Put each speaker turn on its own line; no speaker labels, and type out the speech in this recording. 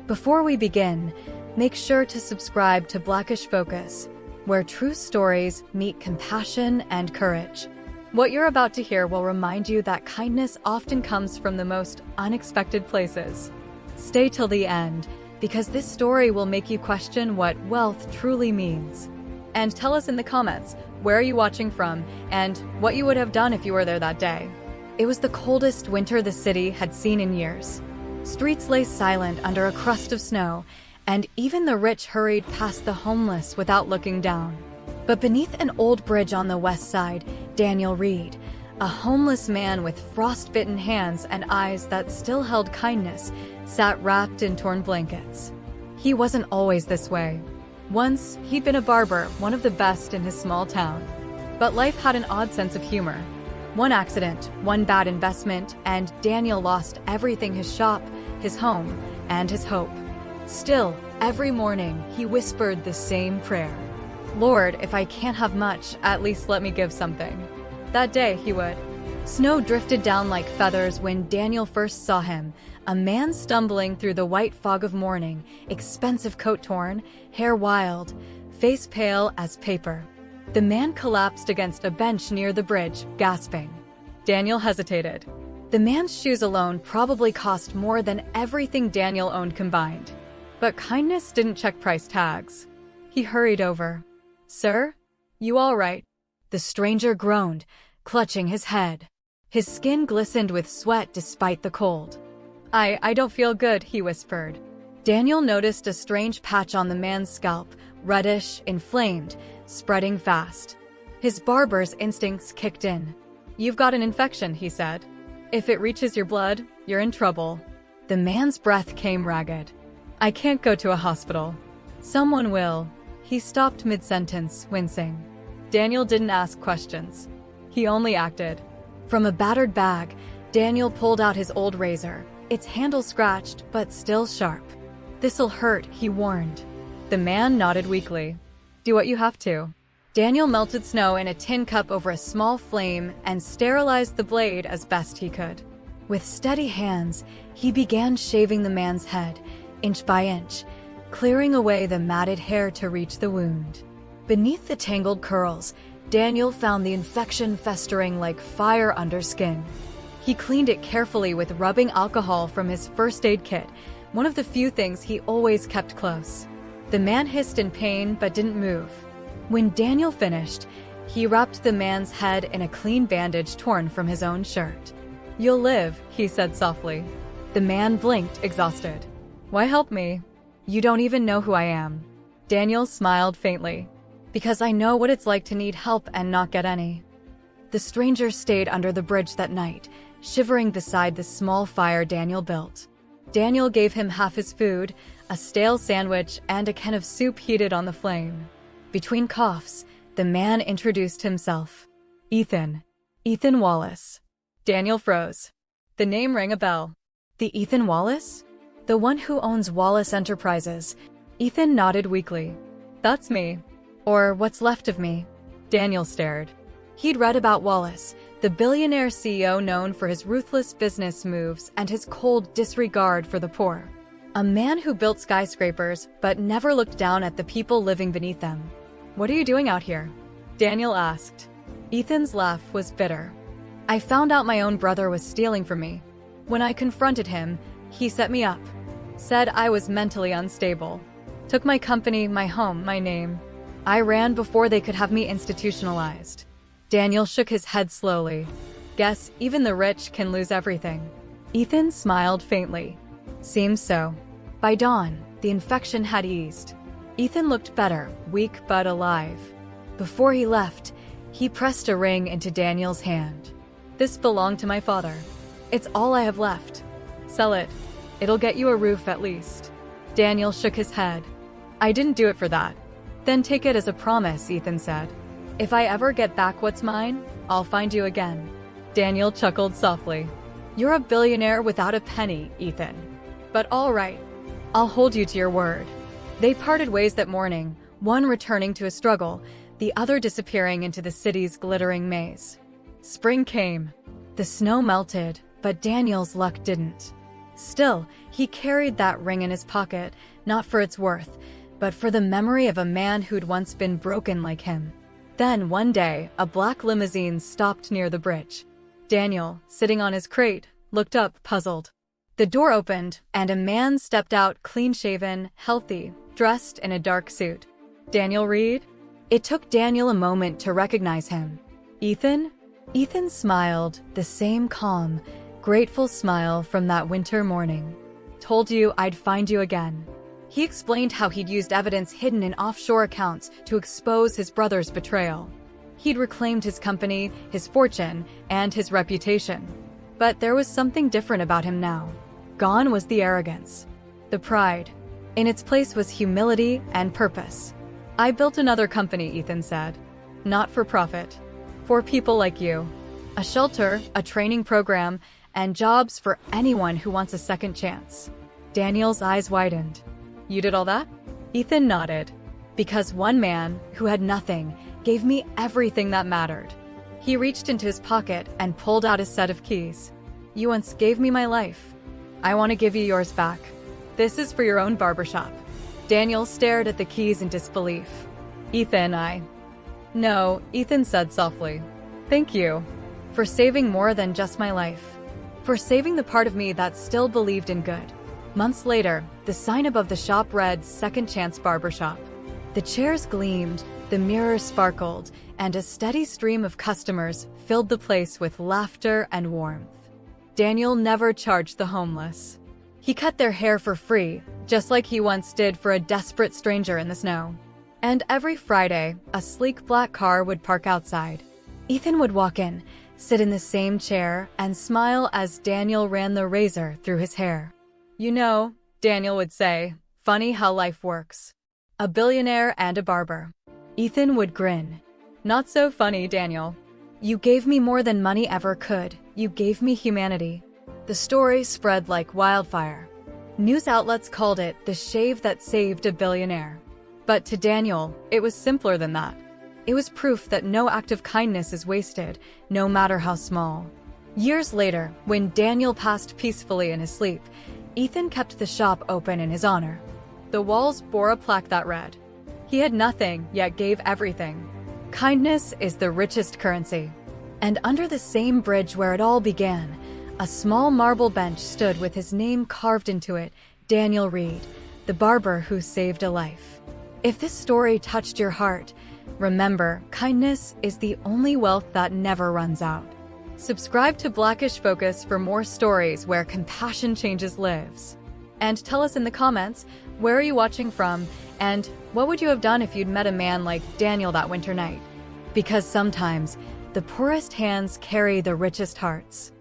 Before we begin, make sure to subscribe to Blackish Focus, where true stories meet compassion and courage. What you're about to hear will remind you that kindness often comes from the most unexpected places. Stay till the end, because this story will make you question what wealth truly means. And tell us in the comments, where are you watching from, and what you would have done if you were there that day. It was the coldest winter the city had seen in years. Streets lay silent under a crust of snow, and even the rich hurried past the homeless without looking down. But beneath an old bridge on the west side, Daniel Reed, a homeless man with frostbitten hands and eyes that still held kindness, sat wrapped in torn blankets. He wasn't always this way. Once, he'd been a barber, one of the best in his small town. But life had an odd sense of humor. One accident, one bad investment, and Daniel lost everything: his shop, his home, and his hope. Still, every morning, he whispered the same prayer. "Lord, if I can't have much, at least let me give something." That day, he would. Snow drifted down like feathers when Daniel first saw him, a man stumbling through the white fog of morning, expensive coat torn, hair wild, face pale as paper. The man collapsed against a bench near the bridge, gasping. Daniel hesitated. The man's shoes alone probably cost more than everything Daniel owned combined. But kindness didn't check price tags. He hurried over. "Sir? You all right?" The stranger groaned, clutching his head. His skin glistened with sweat despite the cold. I don't feel good," he whispered. Daniel noticed a strange patch on the man's scalp, reddish, inflamed, spreading fast. His barber's instincts kicked in. "You've got an infection," he said. "If it reaches your blood, you're in trouble." The man's breath came ragged. "I can't go to a hospital." "Someone will." He stopped mid-sentence, wincing. Daniel didn't ask questions. He only acted. From a battered bag, Daniel pulled out his old razor, its handle scratched but still sharp. "This'll hurt," he warned. The man nodded weakly. "Do what you have to." Daniel melted snow in a tin cup over a small flame and sterilized the blade as best he could. With steady hands, he began shaving the man's head, inch by inch, clearing away the matted hair to reach the wound. Beneath the tangled curls, Daniel found the infection festering like fire under skin. He cleaned it carefully with rubbing alcohol from his first aid kit, one of the few things he always kept close. The man hissed in pain but didn't move. When Daniel finished, he wrapped the man's head in a clean bandage torn from his own shirt. "You'll live," he said softly. The man blinked, exhausted. "Why help me? You don't even know who I am." Daniel smiled faintly. "Because I know what it's like to need help and not get any." The stranger stayed under the bridge that night, shivering beside the small fire Daniel built. Daniel gave him half his food, a stale sandwich, and a can of soup heated on the flame. Between coughs, the man introduced himself. "Ethan. Ethan Wallace." Daniel froze. The name rang a bell. "The Ethan Wallace? The one who owns Wallace Enterprises." Ethan nodded weakly. "That's me. Or what's left of me." Daniel stared. He'd read about Wallace, the billionaire CEO known for his ruthless business moves and his cold disregard for the poor. A man who built skyscrapers but never looked down at the people living beneath them. "What are you doing out here?" Daniel asked. Ethan's laugh was bitter. "I found out my own brother was stealing from me. When I confronted him, he set me up. Said I was mentally unstable. Took my company, my home, my name. I ran before they could have me institutionalized." Daniel shook his head slowly. "Guess even the rich can lose everything." Ethan smiled faintly. "Seems so." By dawn, the infection had eased. Ethan looked better, weak but alive. Before he left, he pressed a ring into Daniel's hand. "This belonged to my father. It's all I have left. Sell it. It'll get you a roof at least." Daniel shook his head. "I didn't do it for that." "Then take it as a promise," Ethan said. "If I ever get back what's mine, I'll find you again." Daniel chuckled softly. "You're a billionaire without a penny, Ethan. But all right, I'll hold you to your word." They parted ways that morning, one returning to a struggle, the other disappearing into the city's glittering maze. Spring came. The snow melted, but Daniel's luck didn't. Still, he carried that ring in his pocket, not for its worth, but for the memory of a man who'd once been broken like him. Then, one day, a black limousine stopped near the bridge. Daniel, sitting on his crate, looked up, puzzled. The door opened, and a man stepped out, clean-shaven, healthy, dressed in a dark suit. Daniel Reed? It took Daniel a moment to recognize him. Ethan? Ethan smiled, the same calm, grateful smile from that winter morning. Told you I'd find you again. He explained how he'd used evidence hidden in offshore accounts to expose his brother's betrayal. He'd reclaimed his company, his fortune, and his reputation. But there was something different about him now. Gone was the arrogance, the pride. In its place was humility and purpose. I built another company, Ethan said. Not for profit. For people like you. A shelter, a training program, and jobs for anyone who wants a second chance. Daniel's eyes widened. You did all that? Ethan nodded. Because one man, who had nothing, gave me everything that mattered. He reached into his pocket and pulled out a set of keys. You once gave me my life. I want to give you yours back. This is for your own barbershop. Daniel stared at the keys in disbelief. No, Ethan said softly. Thank you. For saving more than just my life. For saving the part of me that still believed in good. Months later, the sign above the shop read Second Chance Barbershop. The chairs gleamed, the mirrors sparkled, and a steady stream of customers filled the place with laughter and warmth. Daniel never charged the homeless. He cut their hair for free, just like he once did for a desperate stranger in the snow. And every Friday, a sleek black car would park outside. Ethan would walk in, sit in the same chair, and smile as Daniel ran the razor through his hair. You know, Daniel would say, funny how life works. A billionaire and a barber. Ethan would grin. Not so funny, Daniel. You gave me more than money ever could. You gave me humanity. The story spread like wildfire. News outlets called it the shave that saved a billionaire. But to Daniel, it was simpler than that. It was proof that no act of kindness is wasted, no matter how small. Years later, when Daniel passed peacefully in his sleep, Ethan kept the shop open in his honor. The walls bore a plaque that read, "He had nothing, yet gave everything. Kindness is the richest currency." And under the same bridge where it all began, a small marble bench stood with his name carved into it, Daniel Reed, the barber who saved a life. If this story touched your heart, remember, kindness is the only wealth that never runs out. Subscribe to Blackish Focus for more stories where compassion changes lives. And tell us in the comments, where are you watching from, and what would you have done if you'd met a man like Daniel that winter night? Because sometimes, the poorest hands carry the richest hearts.